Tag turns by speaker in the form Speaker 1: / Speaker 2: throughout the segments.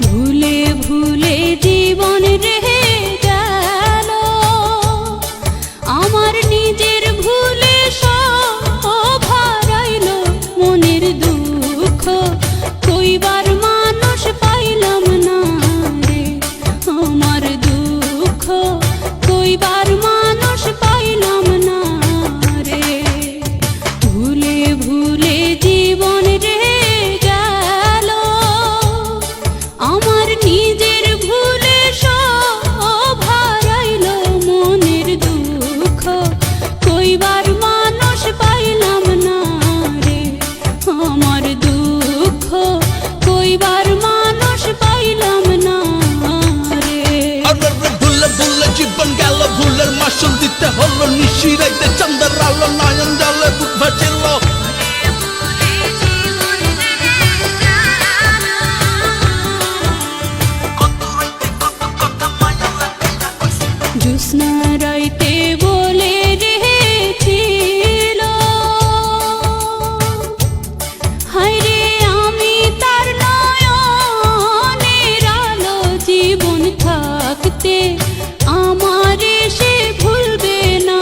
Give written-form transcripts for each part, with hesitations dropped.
Speaker 1: ভুলে ভুলে জীবন রেহে গেল, আমার নিজের ভুলে সব হারাইল মনের দুঃখ, কইবার মানুষ পাইলাম না রে, আমার দুঃখ কইবার মানুষ পাইলাম না রে। ভুলে ভুলে জীবন রেহে গেল, আমার নিজের ভুলে সব হারাইল মনের দুঃখ, কইবার মানুষ পাইলাম না রে, আমার দুঃখ কইবার মানুষ পাইলাম না রে।
Speaker 2: ভুলে ভুলে জীবন গেল, ভুলের মাসুল দিতে হলো, নিশিরাইতে চাঁদের আলো, নয়ন জলে বুক ভাসিল।
Speaker 1: জ্যোৎস্না রাইতে বলে রেখেছিল, হায়রে আমি তার নয়নের আলো, জীবন থাকতে আমারে সে ভুলবে না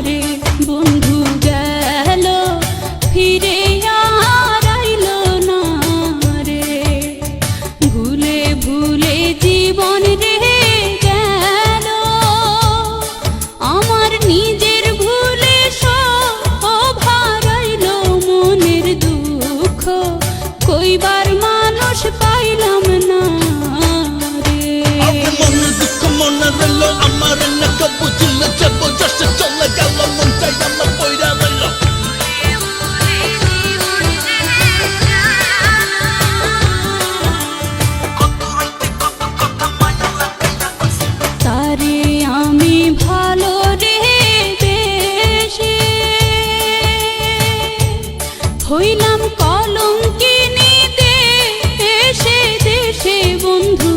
Speaker 1: রে, বন্ধু গেল ফিরে আর আইল না রে। ভুলে ভুলে জীবন রেহে গেল, আমার নিজের ভুলে সব হারাইল মনের দুঃখ, কইবার মানুষ পাইলাম না রে।
Speaker 2: মনের দুঃখ মনে রইল, আমার না কেউ বুঝিল, যে বোঝাসে চলে গেল, মন চাই আমার পইরা রইল।
Speaker 1: তারে আমি ভালো রে বেশে হইলাম কলঙ্কিনী দেশে দেশে, বন্ধু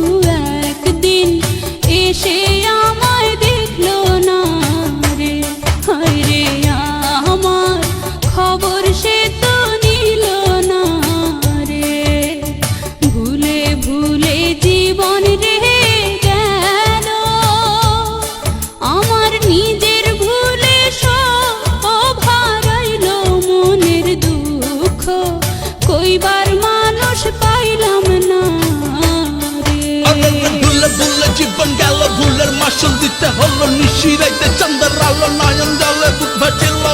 Speaker 1: একদিন এসে আমায় দেখলো না রে, হায়রে আমার খবর সে তো নিল না রে। ভুলে ভুলে জীবন রেহে গেল, আমার নিজের ভুলে সব হারাইল মনের দুঃখ, কইবার মানুষ পাইলাম না রে।
Speaker 2: ভুলে ভুলে জীবন গেল, ভুলের মাসুল দিতে হলো, নিশিরাইতে চাঁদের আলো, নয়ন জলে বুক ভাসিল।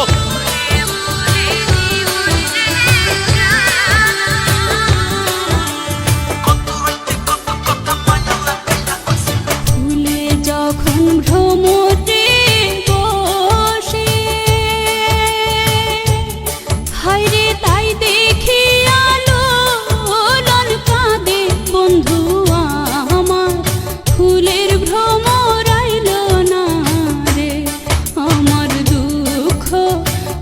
Speaker 1: ভুলে যখন ভ্রমরে বসে, হায়রে তাই দেখি আলো লন কাঁদে, বন্ধু আমার ফুলের ভ্রমর আইল না রে, আমার দুঃখ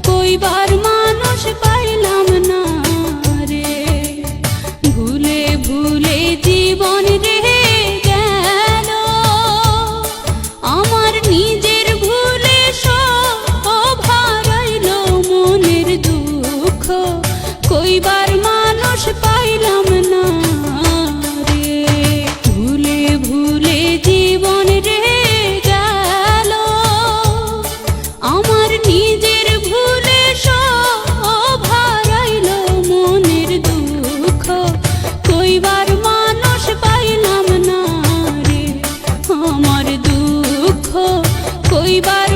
Speaker 1: কইবার মানুষ পাইলাম না রে। ভুলে ভুলে জীবন রেহে গেল, আমার নিজের ভুলে সব হারাইল মনের দুঃখ, কইবার মানুষ পাইলাম না রে। ভুলে ভুলে জীবন রেহে গেল, আমার নিজের ভুলে সব হারাইল মনের দুঃখ, কইবার মানুষ পাইলাম না রে, আমার দুঃখ কইবার